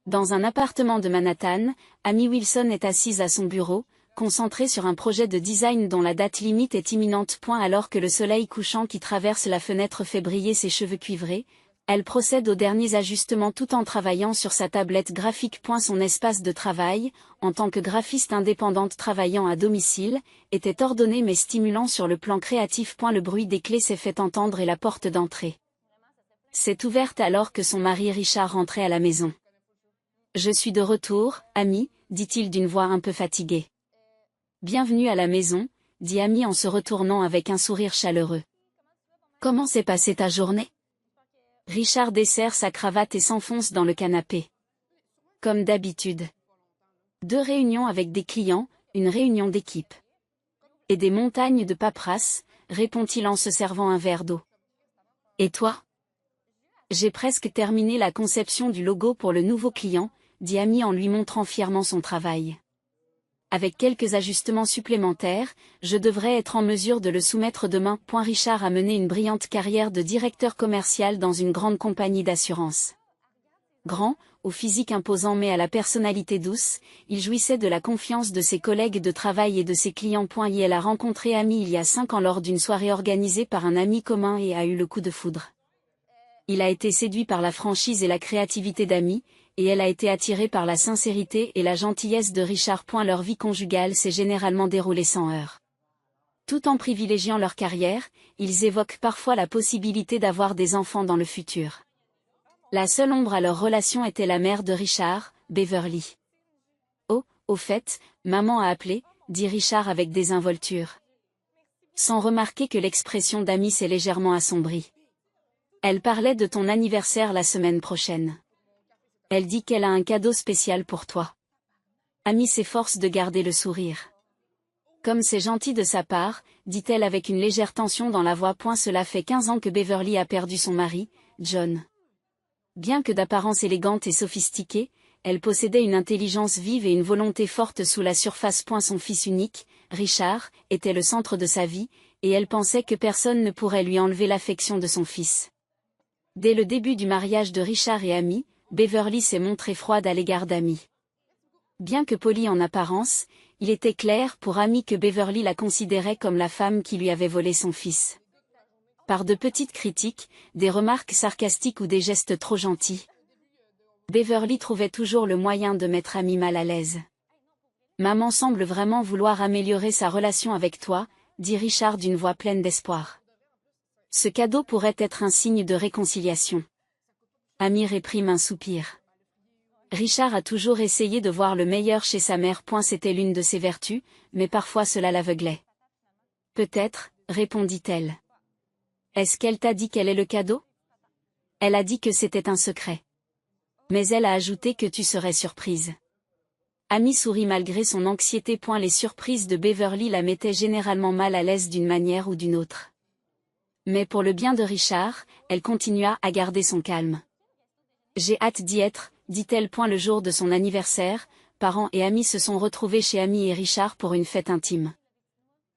Dans un appartement de Manhattan, Amy Wilson est assise à son bureau, concentrée sur un projet de design dont la date limite est imminente. Alors que le soleil couchant qui traverse la fenêtre fait briller ses cheveux cuivrés, elle procède aux derniers ajustements tout en travaillant sur sa tablette graphique. Son espace de travail, en tant que graphiste indépendante travaillant à domicile, était ordonné mais stimulant sur le plan créatif. Le bruit des clés s'est fait entendre et la porte d'entrée s'est ouverte alors que son mari Richard rentrait à la maison. « Je suis de retour, Amy, dit-il d'une voix un peu fatiguée. « Bienvenue à la maison, dit Amy en se retournant avec un sourire chaleureux. « Comment s'est passée ta journée ?» Richard desserre sa cravate et s'enfonce dans le canapé. « Comme d'habitude. 2 réunions avec des clients, une réunion d'équipe. Et des montagnes de paperasse, répond-il en se servant un verre d'eau. Et toi ? J'ai presque terminé la conception du logo pour le nouveau client, dit Amy en lui montrant fièrement son travail. Avec quelques ajustements supplémentaires, je devrais être en mesure de le soumettre demain. Richard a mené une brillante carrière de directeur commercial dans une grande compagnie d'assurance. Grand, au physique imposant mais à la personnalité douce, il jouissait de la confiance de ses collègues de travail et de ses clients. Elle a rencontré Amy il y a 5 ans lors d'une soirée organisée par un ami commun et a eu le coup de foudre. Il a été séduit par la franchise et la créativité d'Amy, et elle a été attirée par la sincérité et la gentillesse de Richard. Leur vie conjugale s'est généralement déroulée sans heurts. Tout en privilégiant leur carrière, ils évoquent parfois la possibilité d'avoir des enfants dans le futur. La seule ombre à leur relation était la mère de Richard, Beverly. « Oh, au fait, maman a appelé, dit Richard avec désinvolture. Sans remarquer que l'expression d'Amy s'est légèrement assombrie. Elle parlait de ton anniversaire la semaine prochaine. Elle dit qu'elle a un cadeau spécial pour toi. Amy s'efforce de garder le sourire. Comme c'est gentil de sa part, dit-elle avec une légère tension dans la voix. Cela fait 15 ans que Beverly a perdu son mari, John. Bien que d'apparence élégante et sophistiquée, elle possédait une intelligence vive et une volonté forte sous la surface. Son fils unique, Richard, était le centre de sa vie, et elle pensait que personne ne pourrait lui enlever l'affection de son fils. Dès le début du mariage de Richard et Amy, Beverly s'est montrée froide à l'égard d'Amy. Bien que polie en apparence, il était clair pour Amy que Beverly la considérait comme la femme qui lui avait volé son fils. Par de petites critiques, des remarques sarcastiques ou des gestes trop gentils, Beverly trouvait toujours le moyen de mettre Amy mal à l'aise. « Maman semble vraiment vouloir améliorer sa relation avec toi, » dit Richard d'une voix pleine d'espoir. Ce cadeau pourrait être un signe de réconciliation. Amy réprime un soupir. Richard a toujours essayé de voir le meilleur chez sa mère. C'était l'une de ses vertus, mais parfois cela l'aveuglait. Peut-être, répondit-elle. Est-ce qu'elle t'a dit quel est le cadeau ? Elle a dit que c'était un secret. Mais elle a ajouté que tu serais surprise. Amy sourit malgré son anxiété. Les surprises de Beverly la mettaient généralement mal à l'aise d'une manière ou d'une autre. Mais pour le bien de Richard, elle continua à garder son calme. J'ai hâte d'y être, dit-elle. Le jour de son anniversaire, parents et amis se sont retrouvés chez Amy et Richard pour une fête intime.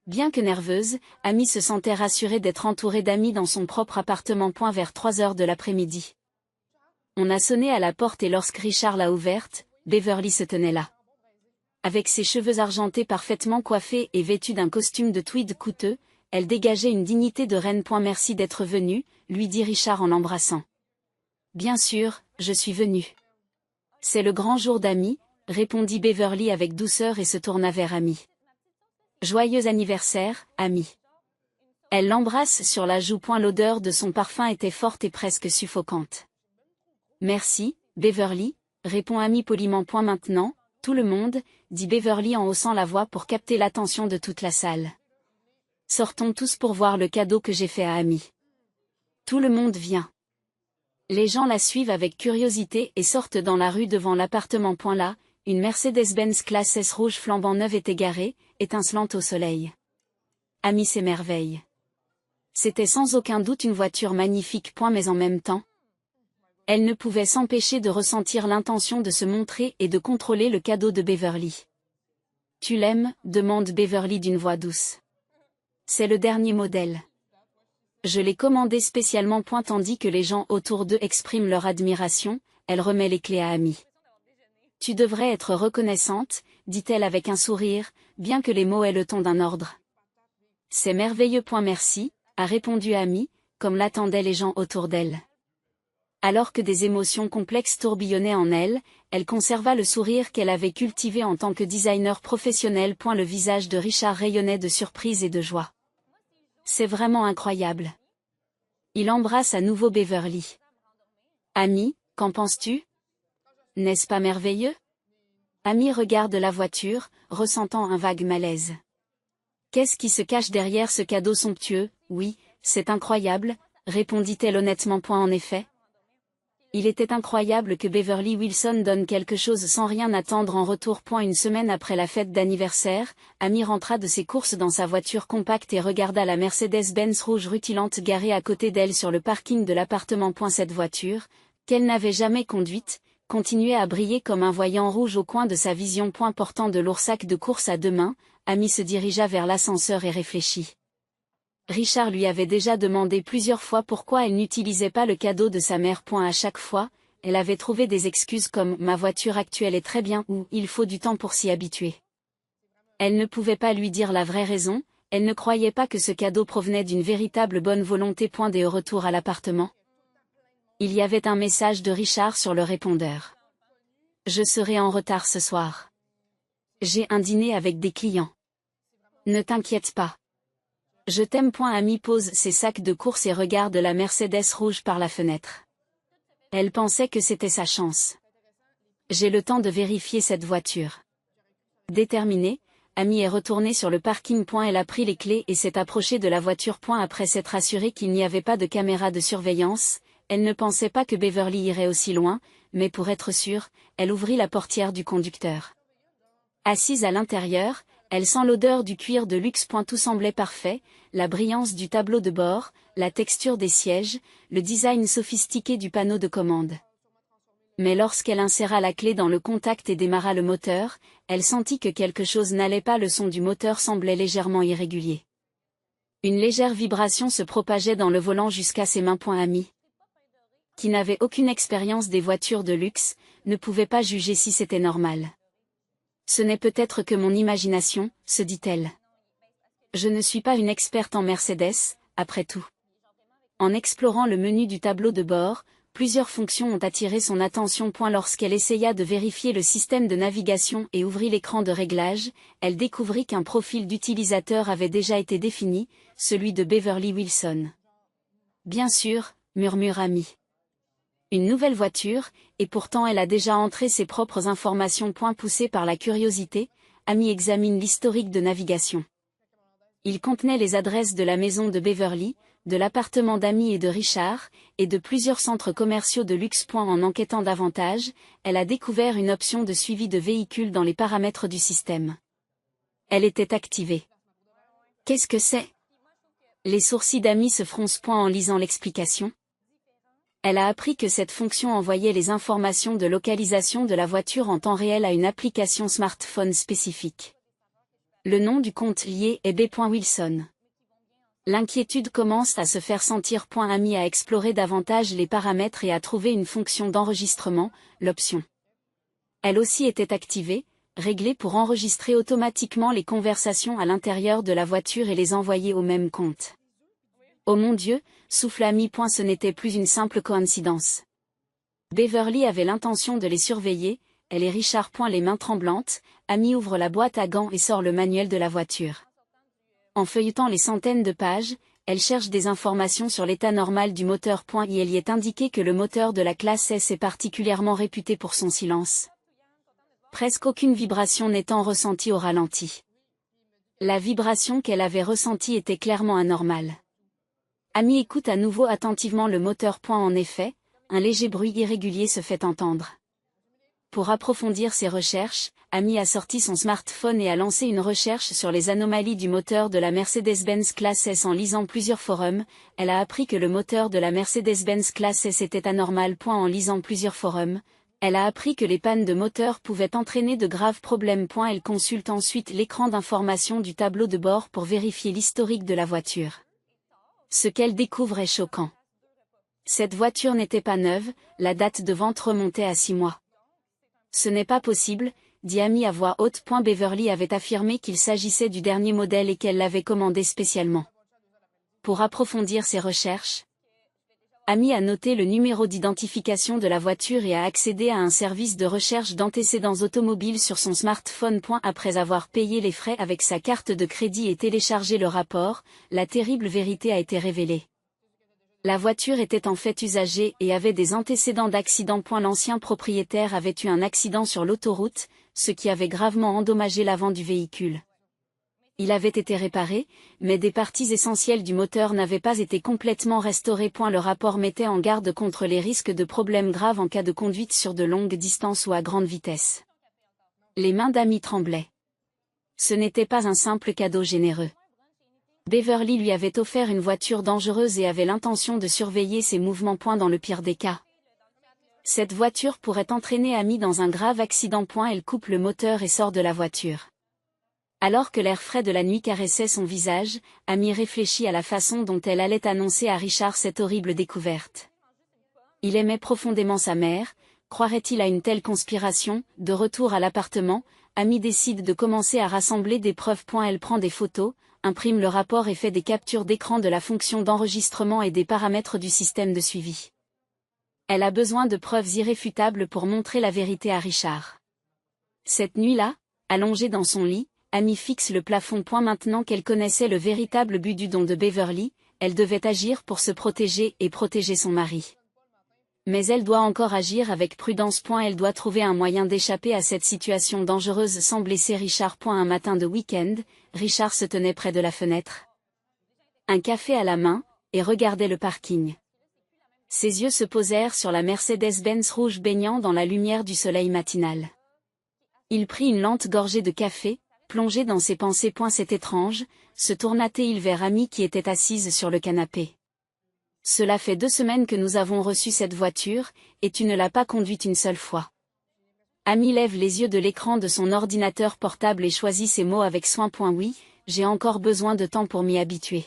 Bien que nerveuse, Amy se sentait rassurée d'être entourée d'amis dans son propre appartement. Vers 3 heures de l'après-midi. On a sonné à la porte et lorsque Richard l'a ouverte, Beverly se tenait là. Avec ses cheveux argentés parfaitement coiffés et vêtue d'un costume de tweed coûteux, elle dégageait une dignité de reine. Merci d'être venue, lui dit Richard en l'embrassant. Bien sûr, je suis venue. C'est le grand jour d'Amy, répondit Beverly avec douceur et se tourna vers Amy. Joyeux anniversaire, Amy. Elle l'embrasse sur la joue. L'odeur de son parfum était forte et presque suffocante. Merci, Beverly, répond Amy poliment. Maintenant, tout le monde, dit Beverly en haussant la voix pour capter l'attention de toute la salle. Sortons tous pour voir le cadeau que j'ai fait à Amy. Tout le monde vient. Les gens la suivent avec curiosité et sortent dans la rue devant l'appartement. Là, une Mercedes-Benz classe S rouge flambant neuve était garée, étincelante au soleil. Amy s'émerveille. C'était sans aucun doute une voiture magnifique. Mais en même temps, elle ne pouvait s'empêcher de ressentir l'intention de se montrer et de contrôler le cadeau de Beverly. « Tu l'aimes ?» demande Beverly d'une voix douce. C'est le dernier modèle. Je l'ai commandé spécialement. Tandis que les gens autour d'eux expriment leur admiration, elle remet les clés à Amy. Tu devrais être reconnaissante, dit-elle avec un sourire, bien que les mots aient le ton d'un ordre. C'est merveilleux. Merci, a répondu Amy, comme l'attendaient les gens autour d'elle. Alors que des émotions complexes tourbillonnaient en elle, elle conserva le sourire qu'elle avait cultivé en tant que designer professionnel. Le visage de Richard rayonnait de surprise et de joie. C'est vraiment incroyable. Il embrasse à nouveau Beverly. Amy, qu'en penses-tu? N'est-ce pas merveilleux? Amy regarde la voiture, ressentant un vague malaise. Qu'est-ce qui se cache derrière ce cadeau somptueux? Oui, c'est incroyable, répondit-elle honnêtement. En effet. Il était incroyable que Beverly Wilson donne quelque chose sans rien attendre en retour. Une semaine après la fête d'anniversaire, Amy rentra de ses courses dans sa voiture compacte et regarda la Mercedes-Benz rouge rutilante garée à côté d'elle sur le parking de l'appartement. Cette voiture, qu'elle n'avait jamais conduite, continuait à briller comme un voyant rouge au coin de sa vision. Portant de lourds sacs de course à deux mains, Amy se dirigea vers l'ascenseur et réfléchit. Richard lui avait déjà demandé plusieurs fois pourquoi elle n'utilisait pas le cadeau de sa mère. À chaque fois, elle avait trouvé des excuses comme « ma voiture actuelle est très bien » ou « il faut du temps pour s'y habituer ». Elle ne pouvait pas lui dire la vraie raison, elle ne croyait pas que ce cadeau provenait d'une véritable bonne volonté. Dès au retour à l'appartement, il y avait un message de Richard sur le répondeur. « Je serai en retard ce soir. J'ai un dîner avec des clients. Ne t'inquiète pas. Je t'aime. » Amy pose ses sacs de course et regarde la Mercedes rouge par la fenêtre. Elle pensait que c'était sa chance. J'ai le temps de vérifier cette voiture. Déterminée, Amy est retournée sur le parking. Elle a pris les clés et s'est approchée de la voiture. Après s'être assurée qu'il n'y avait pas de caméra de surveillance, elle ne pensait pas que Beverly irait aussi loin, mais pour être sûre, elle ouvrit la portière du conducteur. Assise à l'intérieur, elle sent l'odeur du cuir de luxe. Tout semblait parfait, la brillance du tableau de bord, la texture des sièges, le design sophistiqué du panneau de commande. Mais lorsqu'elle inséra la clé dans le contact et démarra le moteur, elle sentit que quelque chose n'allait pas. Le son du moteur semblait légèrement irrégulier. Une légère vibration se propageait dans le volant jusqu'à ses mains. Amy, qui n'avait aucune expérience des voitures de luxe, ne pouvait pas juger si c'était normal. Ce n'est peut-être que mon imagination, se dit-elle. Je ne suis pas une experte en Mercedes, après tout. En explorant le menu du tableau de bord, plusieurs fonctions ont attiré son attention. Lorsqu'elle essaya de vérifier le système de navigation et ouvrit l'écran de réglage, elle découvrit qu'un profil d'utilisateur avait déjà été défini, celui de Beverly Wilson. Bien sûr, murmure Amy. Une nouvelle voiture, et pourtant elle a déjà entré ses propres informations. Poussée par la curiosité, Amy examine l'historique de navigation. Il contenait les adresses de la maison de Beverly, de l'appartement d'Amy et de Richard, et de plusieurs centres commerciaux de luxe. En enquêtant davantage, elle a découvert une option de suivi de véhicules dans les paramètres du système. Elle était activée. Qu'est-ce que c'est? Les sourcils d'Amy se froncent. En lisant l'explication. Elle a appris que cette fonction envoyait les informations de localisation de la voiture en temps réel à une application smartphone spécifique. Le nom du compte lié est B. Wilson. L'inquiétude commence à se faire sentir. Amy a exploré davantage les paramètres et a trouvé une fonction d'enregistrement, l'option. Elle aussi était activée, réglée pour enregistrer automatiquement les conversations à l'intérieur de la voiture et les envoyer au même compte. Oh mon Dieu, souffle Amy. Ce n'était plus une simple coïncidence. Beverly avait l'intention de les surveiller, elle et Richard. Les mains tremblantes, Amy ouvre la boîte à gants et sort le manuel de la voiture. En feuilletant les centaines de pages, elle cherche des informations sur l'état normal du moteur. Il y est indiqué que le moteur de la classe S est particulièrement réputé pour son silence. Presque aucune vibration n'étant ressentie au ralenti. La vibration qu'elle avait ressentie était clairement anormale. Amy écoute à nouveau attentivement le moteur. En effet, un léger bruit irrégulier se fait entendre. Pour approfondir ses recherches, Amy a sorti son smartphone et a lancé une recherche sur les anomalies du moteur de la Mercedes-Benz Classe S. En lisant plusieurs forums, elle a appris que le moteur de la Mercedes-Benz Classe S était anormal. En lisant plusieurs forums, elle a appris que les pannes de moteur pouvaient entraîner de graves problèmes. Elle consulte ensuite l'écran d'information du tableau de bord pour vérifier l'historique de la voiture. Ce qu'elle découvre est choquant. Cette voiture n'était pas neuve, la date de vente remontait à 6 mois. Ce n'est pas possible, dit Amy à voix haute. Beverly avait affirmé qu'il s'agissait du dernier modèle et qu'elle l'avait commandé spécialement. Pour approfondir ses recherches, Amy a noté le numéro d'identification de la voiture et a accédé à un service de recherche d'antécédents automobiles sur son smartphone. Après avoir payé les frais avec sa carte de crédit et téléchargé le rapport, la terrible vérité a été révélée. La voiture était en fait usagée et avait des antécédents d'accident. L'ancien propriétaire avait eu un accident sur l'autoroute, ce qui avait gravement endommagé l'avant du véhicule. Il avait été réparé, mais des parties essentielles du moteur n'avaient pas été complètement restaurées. Le rapport mettait en garde contre les risques de problèmes graves en cas de conduite sur de longues distances ou à grande vitesse. Les mains d'Amy tremblaient. Ce n'était pas un simple cadeau généreux. Beverly lui avait offert une voiture dangereuse et avait l'intention de surveiller ses mouvements. Dans le pire des cas, cette voiture pourrait entraîner Amy dans un grave accident. Elle coupe le moteur et sort de la voiture. Alors que l'air frais de la nuit caressait son visage, Amy réfléchit à la façon dont elle allait annoncer à Richard cette horrible découverte. Il aimait profondément sa mère, croirait-il à une telle conspiration? De retour à l'appartement, Amy décide de commencer à rassembler des preuves. Elle prend des photos, imprime le rapport et fait des captures d'écran de la fonction d'enregistrement et des paramètres du système de suivi. Elle a besoin de preuves irréfutables pour montrer la vérité à Richard. Cette nuit-là, allongée dans son lit, Amy fixe le plafond. Maintenant qu'elle connaissait le véritable but du don de Beverly, elle devait agir pour se protéger et protéger son mari. Mais elle doit encore agir avec prudence. Elle doit trouver un moyen d'échapper à cette situation dangereuse sans blesser Richard. Un matin de week-end, Richard se tenait près de la fenêtre, un café à la main, et regardait le parking. Ses yeux se posèrent sur la Mercedes-Benz rouge baignant dans la lumière du soleil matinal. Il prit une lente gorgée de café, plongé dans ses pensées. C'est étrange, se tourna-t-il vers Amy qui était assise sur le canapé. Cela fait 2 semaines que nous avons reçu cette voiture, et tu ne l'as pas conduite une seule fois. Amy lève les yeux de l'écran de son ordinateur portable et choisit ses mots avec soin. Oui, j'ai encore besoin de temps pour m'y habituer.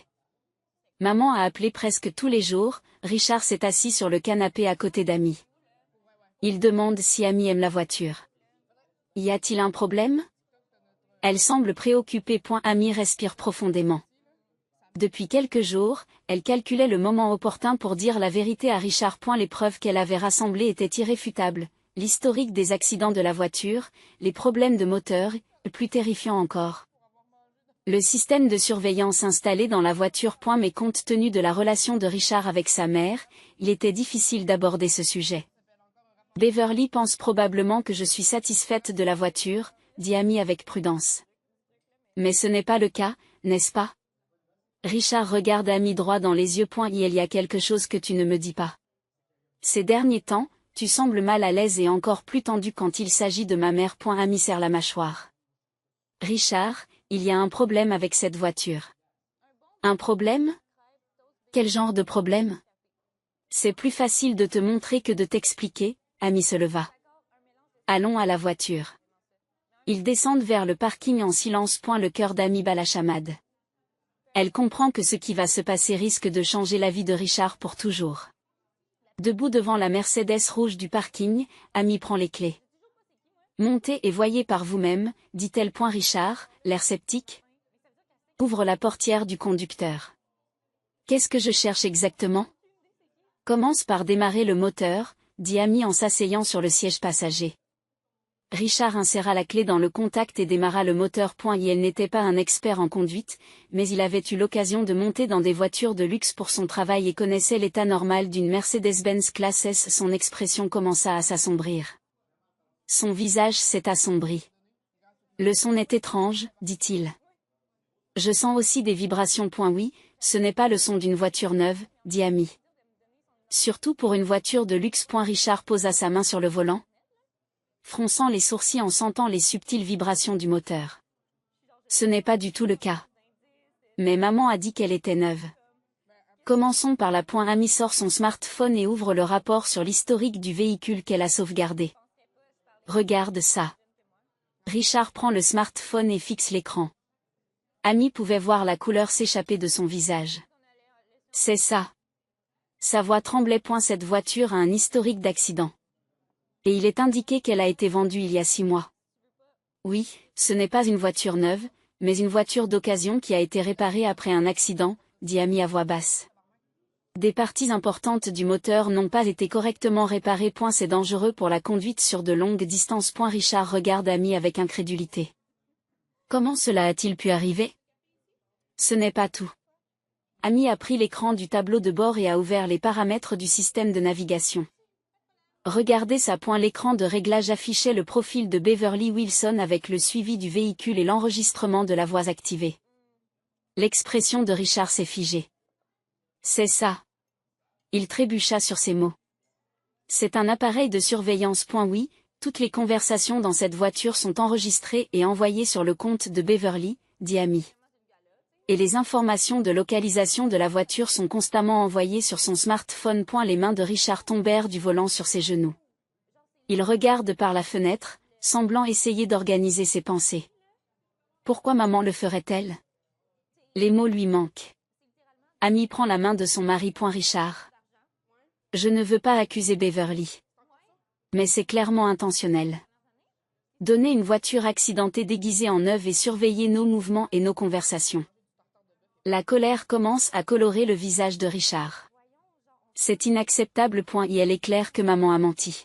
Maman a appelé presque tous les jours. Richard s'est assis sur le canapé à côté d'Amy. Il demande si Amy aime la voiture. Y a-t-il un problème? Elle semble préoccupée. Amy respire profondément. Depuis quelques jours, elle calculait le moment opportun pour dire la vérité à Richard. Les preuves qu'elle avait rassemblées étaient irréfutables, l'historique des accidents de la voiture, les problèmes de moteur, et plus terrifiant encore, le système de surveillance installé dans la voiture. Mais compte tenu de la relation de Richard avec sa mère, il était difficile d'aborder ce sujet. Beverly pense probablement que je suis satisfaite de la voiture, dit Amy avec prudence. Mais ce n'est pas le cas, n'est-ce pas? Richard regarde Amy droit dans les yeux. Il y a quelque chose que tu ne me dis pas. Ces derniers temps, tu sembles mal à l'aise et encore plus tendu quand il s'agit de ma mère. Amy serre la mâchoire. Richard, il y a un problème avec cette voiture. Un problème? Quel genre de problème? C'est plus facile de te montrer que de t'expliquer. Amy se leva. Allons à la voiture. Ils descendent vers le parking en silence. Le cœur d'Amy bat la chamade. Elle comprend que ce qui va se passer risque de changer la vie de Richard pour toujours. Debout devant la Mercedes rouge du parking, Amy prend les clés. Montez et voyez par vous-même, dit-elle. Richard, l'air sceptique, ouvre la portière du conducteur. Qu'est-ce que je cherche exactement? Commence par démarrer le moteur, dit Amy en s'asseyant sur le siège passager. Richard inséra la clé dans le contact et démarra le moteur. Il n'était pas un expert en conduite, mais il avait eu l'occasion de monter dans des voitures de luxe pour son travail et connaissait l'état normal d'une Mercedes-Benz Classe S. Son expression commença à s'assombrir. Son visage s'est assombri. Le son est étrange, dit-il. Je sens aussi des vibrations. Oui, ce n'est pas le son d'une voiture neuve, dit Amy. Surtout pour une voiture de luxe. Richard posa sa main sur le volant, fronçant les sourcils en sentant les subtiles vibrations du moteur. Ce n'est pas du tout le cas. Mais maman a dit qu'elle était neuve. Commençons par la. Amy sort son smartphone et ouvre le rapport sur l'historique du véhicule qu'elle a sauvegardé. Regarde ça. Richard prend le smartphone et fixe l'écran. Amy pouvait voir la couleur s'échapper de son visage. C'est ça. Sa voix tremblait. Cette voiture a un historique d'accident. Et il est indiqué qu'elle a été vendue il y a 6 mois. Oui, ce n'est pas une voiture neuve, mais une voiture d'occasion qui a été réparée après un accident, dit Amy à voix basse. Des parties importantes du moteur n'ont pas été correctement réparées. C'est dangereux pour la conduite sur de longues distances. Richard regarde Amy avec incrédulité. Comment cela a-t-il pu arriver? Ce n'est pas tout. Amy a pris l'écran du tableau de bord et a ouvert les paramètres du système de navigation. Regardez ça. L'écran de réglage affichait le profil de Beverly Wilson avec le suivi du véhicule et l'enregistrement de la voix activée. L'expression de Richard s'est figée. C'est ça. Il trébucha sur ces mots. C'est un appareil de surveillance. Oui, toutes les conversations dans cette voiture sont enregistrées et envoyées sur le compte de Beverly, dit Amy. Et les informations de localisation de la voiture sont constamment envoyées sur son smartphone. Les mains de Richard tombèrent du volant sur ses genoux. Il regarde par la fenêtre, semblant essayer d'organiser ses pensées. Pourquoi maman le ferait-elle? Les mots lui manquent. Amy prend la main de son mari. Richard. Je ne veux pas accuser Beverly. Mais c'est clairement intentionnel. Donner une voiture accidentée déguisée en neuve et surveiller nos mouvements et nos conversations. La colère commence à colorer le visage de Richard. C'est inacceptable. Et elle est claire que maman a menti.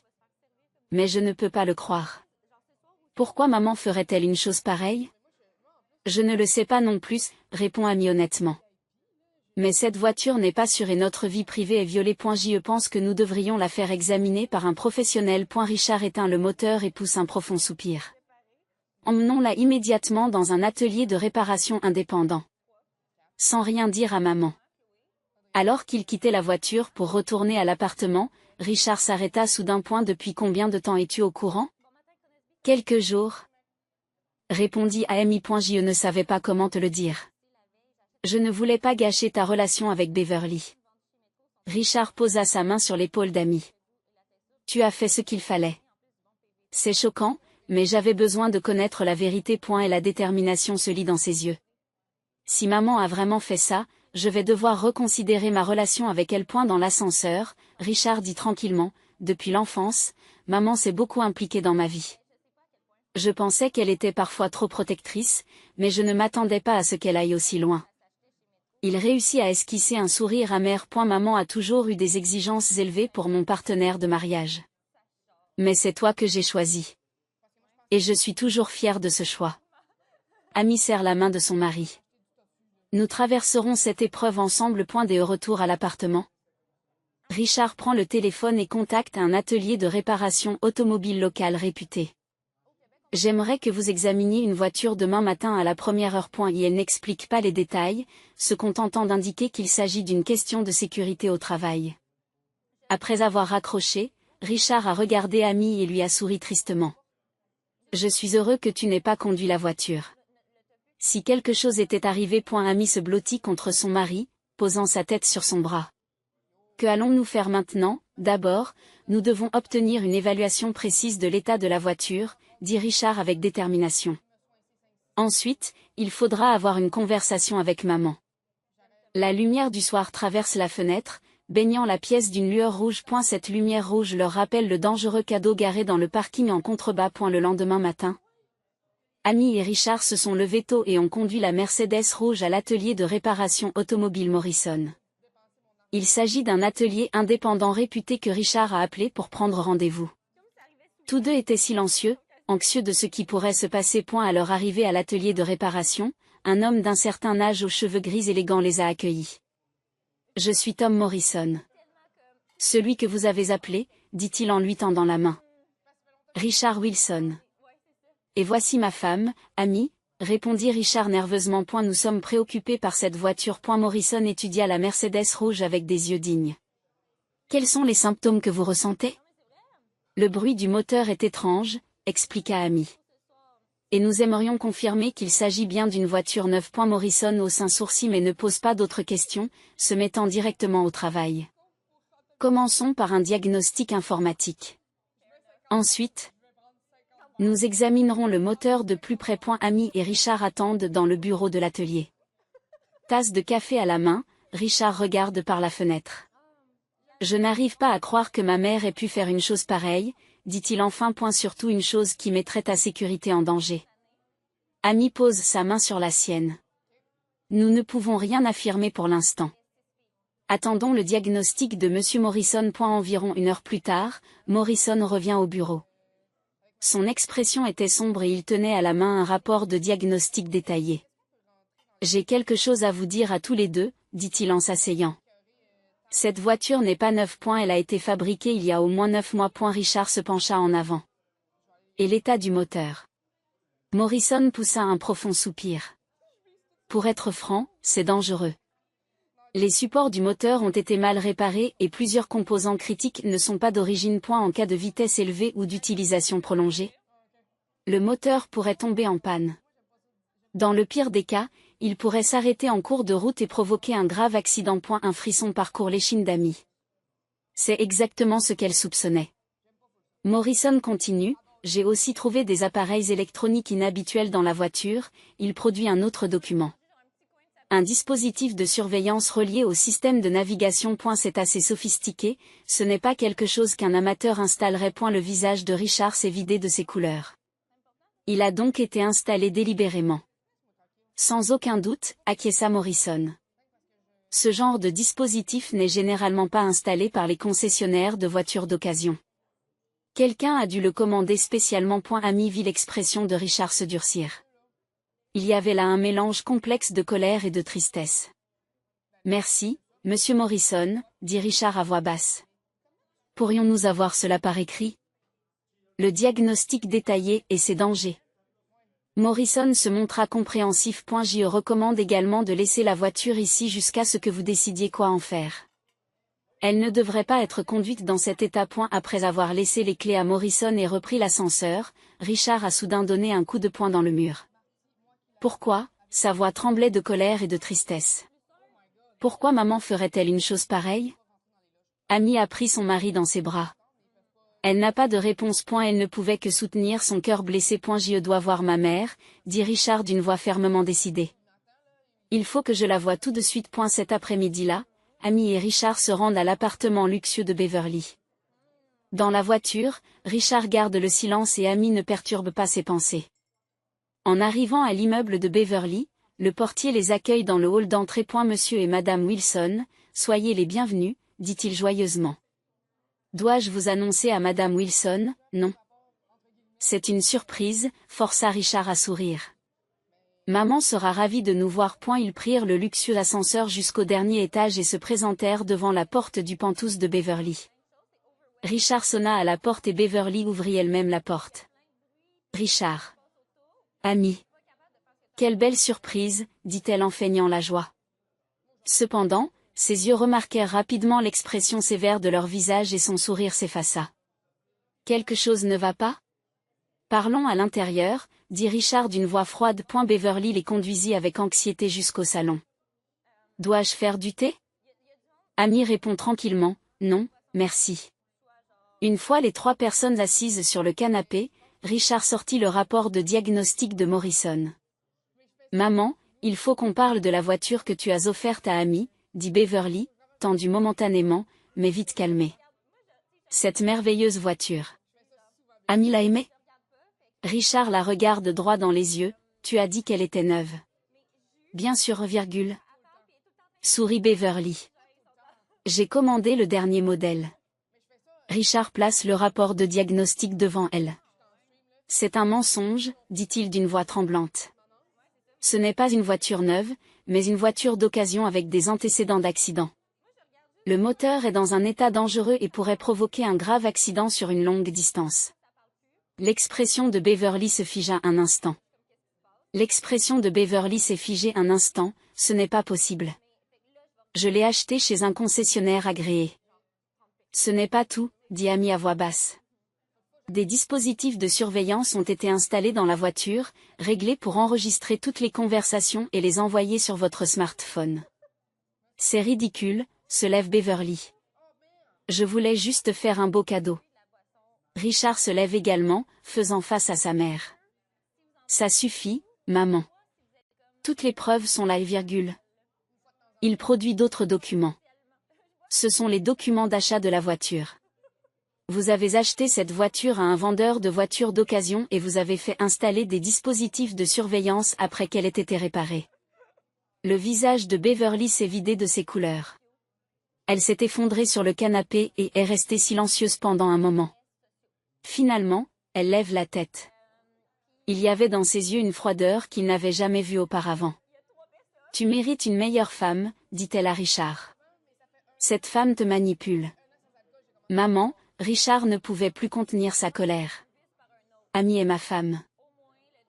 Mais je ne peux pas le croire. Pourquoi maman ferait-elle une chose pareille? Je ne le sais pas non plus, répond Amy honnêtement. Mais cette voiture n'est pas sûre et notre vie privée est violée. Je pense que nous devrions la faire examiner par un professionnel. Richard éteint le moteur et pousse un profond soupir. Emmenons-la immédiatement dans un atelier de réparation indépendant. Sans rien dire à maman. Alors qu'il quittait la voiture pour retourner à l'appartement, Richard s'arrêta soudain. Depuis combien de temps es-tu au courant? Quelques jours. Répondit Amy. Je ne savais pas comment te le dire. Je ne voulais pas gâcher ta relation avec Beverly. Richard posa sa main sur l'épaule d'Amy. Tu as fait ce qu'il fallait. C'est choquant, mais j'avais besoin de connaître la vérité. Et la détermination se lit dans ses yeux. Si maman a vraiment fait ça, je vais devoir reconsidérer ma relation avec elle. Dans l'ascenseur, Richard dit tranquillement, depuis l'enfance, maman s'est beaucoup impliquée dans ma vie. Je pensais qu'elle était parfois trop protectrice, mais je ne m'attendais pas à ce qu'elle aille aussi loin. Il réussit à esquisser un sourire amer. Maman a toujours eu des exigences élevées pour mon partenaire de mariage. Mais c'est toi que j'ai choisi. Et je suis toujours fière de ce choix. Amy serre la main de son mari. Nous traverserons cette épreuve ensemble. Des retours à l'appartement. Richard prend le téléphone et contacte un atelier de réparation automobile local réputé. J'aimerais que vous examiniez une voiture demain matin à la première heure. Et elle n'explique pas les détails, se contentant d'indiquer qu'il s'agit d'une question de sécurité au travail. Après avoir raccroché, Richard a regardé Amy et lui a souri tristement. Je suis heureux que tu n'aies pas conduit la voiture. Si quelque chose était arrivé. Amy se blottit contre son mari, posant sa tête sur son bras. Que allons-nous faire maintenant? D'abord, nous devons obtenir une évaluation précise de l'état de la voiture, dit Richard avec détermination. Ensuite, il faudra avoir une conversation avec maman. La lumière du soir traverse la fenêtre, baignant la pièce d'une lueur rouge. Cette lumière rouge leur rappelle le dangereux cadeau garé dans le parking en contrebas. Le lendemain matin, Amy et Richard se sont levés tôt et ont conduit la Mercedes rouge à l'atelier de réparation automobile Morrison. Il s'agit d'un atelier indépendant réputé que Richard a appelé pour prendre rendez-vous. Tous deux étaient silencieux, anxieux de ce qui pourrait se passer. À leur arrivée à l'atelier de réparation, un homme d'un certain âge aux cheveux gris élégants les a accueillis. Je suis Tom Morrison. Celui que vous avez appelé, dit-il en lui tendant la main. Richard Wilson. Et voici ma femme, Amy, répondit Richard nerveusement. Nous sommes préoccupés par cette voiture. Morrison étudia la Mercedes rouge avec des yeux dignes. Quels sont les symptômes que vous ressentez? Le bruit du moteur est étrange, expliqua Amy. Et nous aimerions confirmer qu'il s'agit bien d'une voiture neuve. Morrison hausse un sourcil mais ne pose pas d'autres questions, se mettant directement au travail. Commençons par un diagnostic informatique. Ensuite, nous examinerons le moteur de plus près. Amy et Richard attendent dans le bureau de l'atelier. Tasse de café à la main, Richard regarde par la fenêtre. Je n'arrive pas à croire que ma mère ait pu faire une chose pareille, dit-il enfin. Surtout une chose qui mettrait ta sécurité en danger. Amy pose sa main sur la sienne. Nous ne pouvons rien affirmer pour l'instant. Attendons le diagnostic de Monsieur Morrison. Environ 1 heure plus tard, Morrison revient au bureau. Son expression était sombre et il tenait à la main un rapport de diagnostic détaillé. J'ai quelque chose à vous dire à tous les deux, dit-il en s'asseyant. Cette voiture n'est pas neuve. Elle a été fabriquée il y a au moins 9 mois. Richard se pencha en avant. Et l'état du moteur? Morrison poussa un profond soupir. Pour être franc, c'est dangereux. Les supports du moteur ont été mal réparés et plusieurs composants critiques ne sont pas d'origine. En cas de vitesse élevée ou d'utilisation prolongée, le moteur pourrait tomber en panne. Dans le pire des cas, il pourrait s'arrêter en cours de route et provoquer un grave accident. Un frisson parcourt l'échine d'Amy. C'est exactement ce qu'elle soupçonnait. Morrison continue, j'ai aussi trouvé des appareils électroniques inhabituels dans la voiture. Il produit un autre document. Un dispositif de surveillance relié au système de navigation. C'est assez sophistiqué, ce n'est pas quelque chose qu'un amateur installerait. Le visage de Richard s'est vidé de ses couleurs. Il a donc été installé délibérément. Sans aucun doute, acquiesça Morrison. Ce genre de dispositif n'est généralement pas installé par les concessionnaires de voitures d'occasion. Quelqu'un a dû le commander spécialement. Amy vit l'expression de Richard se durcir. Il y avait là un mélange complexe de colère et de tristesse. Merci, Monsieur Morrison, dit Richard à voix basse. Pourrions-nous avoir cela par écrit? Le diagnostic détaillé et ses dangers. Morrison se montra compréhensif. Je recommande également de laisser la voiture ici jusqu'à ce que vous décidiez quoi en faire. Elle ne devrait pas être conduite dans cet état. Après avoir laissé les clés à Morrison et repris l'ascenseur, Richard a soudain donné un coup de poing dans le mur. Pourquoi? Sa voix tremblait de colère et de tristesse. Pourquoi maman ferait-elle une chose pareille? Amy a pris son mari dans ses bras. Elle n'a pas de réponse. Elle ne pouvait que soutenir son cœur blessé. Je dois voir ma mère, dit Richard d'une voix fermement décidée. Il faut que je la voie tout de suite. Cet après-midi-là, Amy et Richard se rendent à l'appartement luxueux de Beverly. Dans la voiture, Richard garde le silence et Amy ne perturbe pas ses pensées. En arrivant à l'immeuble de Beverly, le portier les accueille dans le hall d'entrée. Monsieur et Madame Wilson, soyez les bienvenus, dit-il joyeusement. Dois-je vous annoncer à Madame Wilson? Non. C'est une surprise, força Richard à sourire. Maman sera ravie de nous voir. Ils prirent le luxueux ascenseur jusqu'au dernier étage et se présentèrent devant la porte du penthouse de Beverly. Richard sonna à la porte et Beverly ouvrit elle-même la porte. Richard. Amy. Quelle belle surprise, dit-elle en feignant la joie. Cependant, ses yeux remarquèrent rapidement l'expression sévère de leur visage et son sourire s'effaça. Quelque chose ne va pas? Parlons à l'intérieur, dit Richard d'une voix froide. Beverly les conduisit avec anxiété jusqu'au salon. Dois-je faire du thé? Amy répond tranquillement, non, merci. Une fois les 3 personnes assises sur le canapé, Richard sortit le rapport de diagnostic de Morrison. Maman, il faut qu'on parle de la voiture que tu as offerte à Amy, dit Beverly, tendue momentanément, mais vite calmée. Cette merveilleuse voiture. Amy l'a aimée? Richard la regarde droit dans les yeux, tu as dit qu'elle était neuve. Bien sûr, virgule. Sourit Beverly. J'ai commandé le dernier modèle. Richard place le rapport de diagnostic devant elle. C'est un mensonge, dit-il d'une voix tremblante. Ce n'est pas une voiture neuve, mais une voiture d'occasion avec des antécédents d'accident. Le moteur est dans un état dangereux et pourrait provoquer un grave accident sur une longue distance. L'expression de Beverly se figea un instant. L'expression de Beverly s'est figée un instant, ce n'est pas possible. Je l'ai acheté chez un concessionnaire agréé. Ce n'est pas tout, dit Amy à voix basse. Des dispositifs de surveillance ont été installés dans la voiture, réglés pour enregistrer toutes les conversations et les envoyer sur votre smartphone. C'est ridicule, se lève Beverly. Je voulais juste faire un beau cadeau. Richard se lève également, faisant face à sa mère. Ça suffit, maman. Toutes les preuves sont là, virgule. Il produit d'autres documents. Ce sont les documents d'achat de la voiture. Vous avez acheté cette voiture à un vendeur de voitures d'occasion et vous avez fait installer des dispositifs de surveillance après qu'elle ait été réparée. Le visage de Beverly s'est vidé de ses couleurs. Elle s'est effondrée sur le canapé et est restée silencieuse pendant un moment. Finalement, elle lève la tête. Il y avait dans ses yeux une froideur qu'il n'avait jamais vue auparavant. « Tu mérites une meilleure femme, dit-elle à Richard. Cette femme te manipule. » Maman, Richard ne pouvait plus contenir sa colère. « Amy est ma femme.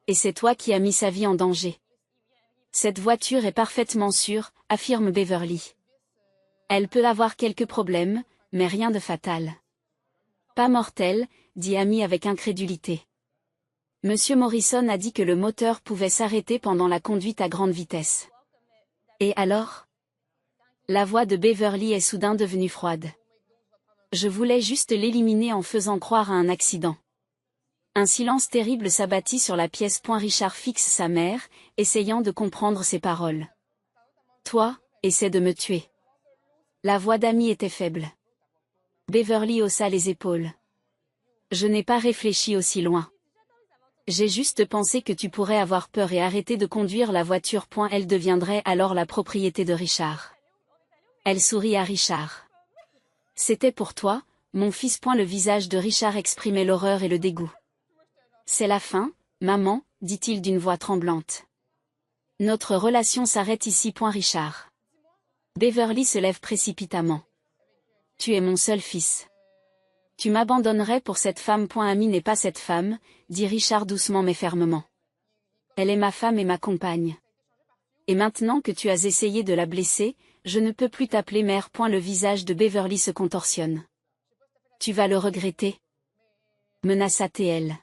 Et c'est toi qui as mis sa vie en danger. Cette voiture est parfaitement sûre, affirme Beverly. Elle peut avoir quelques problèmes, mais rien de fatal. Pas mortel, dit Amy avec incrédulité. Monsieur Morrison a dit que le moteur pouvait s'arrêter pendant la conduite à grande vitesse. Et alors? La voix de Beverly est soudain devenue froide. Je voulais juste l'éliminer en faisant croire à un accident. Un silence terrible s'abattit sur la pièce. Richard fixe sa mère, essayant de comprendre ses paroles. Toi, essaie de me tuer. La voix d'Amy était faible. Beverly haussa les épaules. Je n'ai pas réfléchi aussi loin. J'ai juste pensé que tu pourrais avoir peur et arrêter de conduire la voiture. Elle deviendrait alors la propriété de Richard. Elle sourit à Richard. C'était pour toi, mon fils. Le visage de Richard exprimait l'horreur et le dégoût. C'est la fin, maman, dit-il d'une voix tremblante. Notre relation s'arrête ici. Richard. Beverly se lève précipitamment. Tu es mon seul fils. Tu m'abandonnerais pour cette femme. Amy n'est pas cette femme, dit Richard doucement mais fermement. Elle est ma femme et ma compagne. Et maintenant que tu as essayé de la blesser, je ne peux plus t'appeler mère. Le visage de Beverly se contorsionne. Tu vas le regretter. Menaça-t-elle.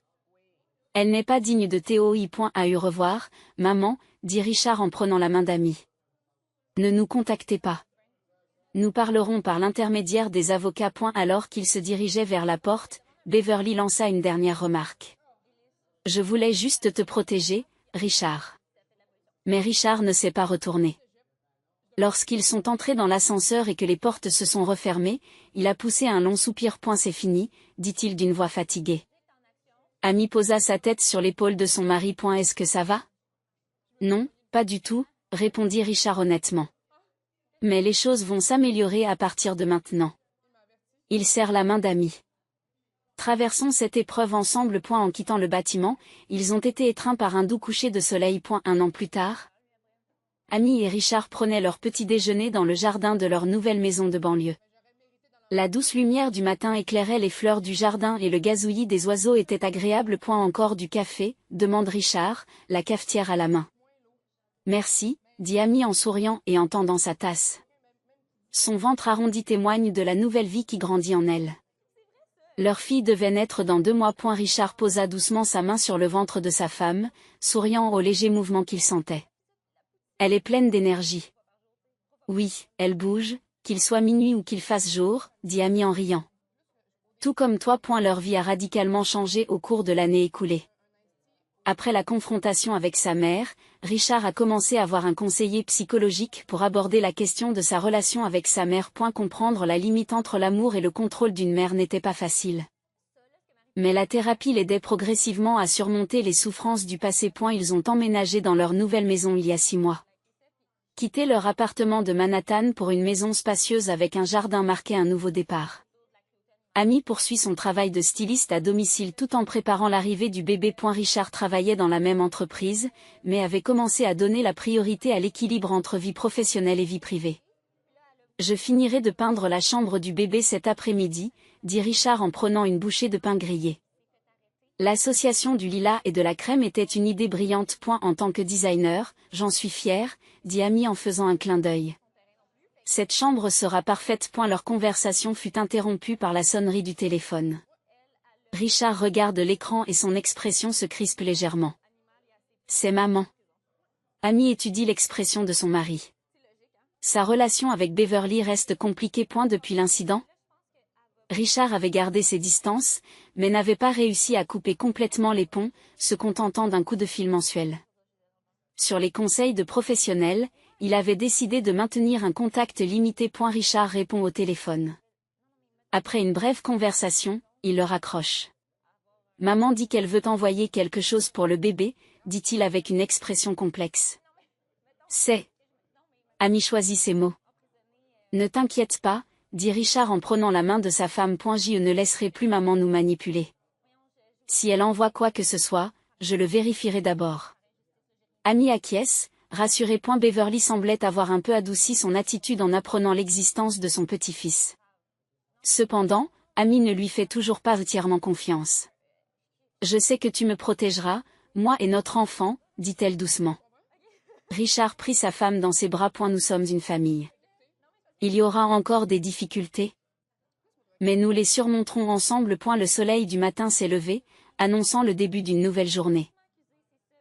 Elle n'est pas digne de TOI. À au revoir, maman, dit Richard en prenant la main d'Amy. Ne nous contactez pas. Nous parlerons par l'intermédiaire des avocats. Alors qu'il se dirigeait vers la porte, Beverly lança une dernière remarque. Je voulais juste te protéger, Richard. Mais Richard ne s'est pas retourné. Lorsqu'ils sont entrés dans l'ascenseur et que les portes se sont refermées, il a poussé un long soupir. C'est fini, dit-il d'une voix fatiguée. Amy posa sa tête sur l'épaule de son mari. Est-ce que ça va? Non, pas du tout, répondit Richard honnêtement. Mais les choses vont s'améliorer à partir de maintenant. Il serre la main d'Amy. Traversons cette épreuve ensemble. En quittant le bâtiment, ils ont été étreints par un doux coucher de soleil. Un an plus tard, Amy et Richard prenaient leur petit déjeuner dans le jardin de leur nouvelle maison de banlieue. La douce lumière du matin éclairait les fleurs du jardin et le gazouillis des oiseaux était agréable. Encore du café, demande Richard, la cafetière à la main. Merci, dit Amy en souriant et en tendant sa tasse. Son ventre arrondi témoigne de la nouvelle vie qui grandit en elle. Leur fille devait naître dans 2 mois. Richard posa doucement sa main sur le ventre de sa femme, souriant au léger mouvement qu'il sentait. Elle est pleine d'énergie. Oui, elle bouge, qu'il soit minuit ou qu'il fasse jour, dit Amy en riant. Tout comme toi. Leur vie a radicalement changé au cours de l'année écoulée. Après la confrontation avec sa mère, Richard a commencé à voir un conseiller psychologique pour aborder la question de sa relation avec sa mère. Comprendre la limite entre l'amour et le contrôle d'une mère n'était pas facile. Mais la thérapie l'aidait progressivement à surmonter les souffrances du passé. Ils ont emménagé dans leur nouvelle maison il y a 6 mois. Quitter leur appartement de Manhattan pour une maison spacieuse avec un jardin marquait un nouveau départ. Amy poursuit son travail de styliste à domicile tout en préparant l'arrivée du bébé. Richard travaillait dans la même entreprise, mais avait commencé à donner la priorité à l'équilibre entre vie professionnelle et vie privée. Je finirai de peindre la chambre du bébé cet après-midi, dit Richard en prenant une bouchée de pain grillé. L'association du lilas et de la crème était une idée brillante. En tant que designer, j'en suis fière, dit Amy en faisant un clin d'œil. Cette chambre sera parfaite. Leur conversation fut interrompue par la sonnerie du téléphone. Richard regarde l'écran et son expression se crispe légèrement. C'est maman. Amy étudie l'expression de son mari. Sa relation avec Beverly reste compliquée. Depuis l'incident, Richard avait gardé ses distances, mais n'avait pas réussi à couper complètement les ponts, se contentant d'un coup de fil mensuel. Sur les conseils de professionnels, il avait décidé de maintenir un contact limité. Richard répond au téléphone. Après une brève conversation, il le raccroche. Maman dit qu'elle veut envoyer quelque chose pour le bébé, dit-il avec une expression complexe. C'est. Amy choisit ses mots. Ne t'inquiète pas, dit Richard en prenant la main de sa femme. Je ne laisserai plus maman nous manipuler. Si elle envoie quoi que ce soit, je le vérifierai d'abord. Amy acquiesce, rassurée. Beverly semblait avoir un peu adouci son attitude en apprenant l'existence de son petit-fils. Cependant, Amy ne lui fait toujours pas entièrement confiance. Je sais que tu me protégeras, moi et notre enfant, dit-elle doucement. Richard prit sa femme dans ses bras. Nous sommes une famille. Il y aura encore des difficultés. Mais nous les surmonterons ensemble. Le soleil du matin s'est levé, annonçant le début d'une nouvelle journée.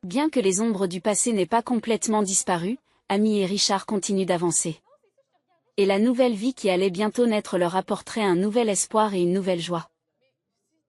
Bien que les ombres du passé n'aient pas complètement disparu, Amy et Richard continuent d'avancer. Et la nouvelle vie qui allait bientôt naître leur apporterait un nouvel espoir et une nouvelle joie.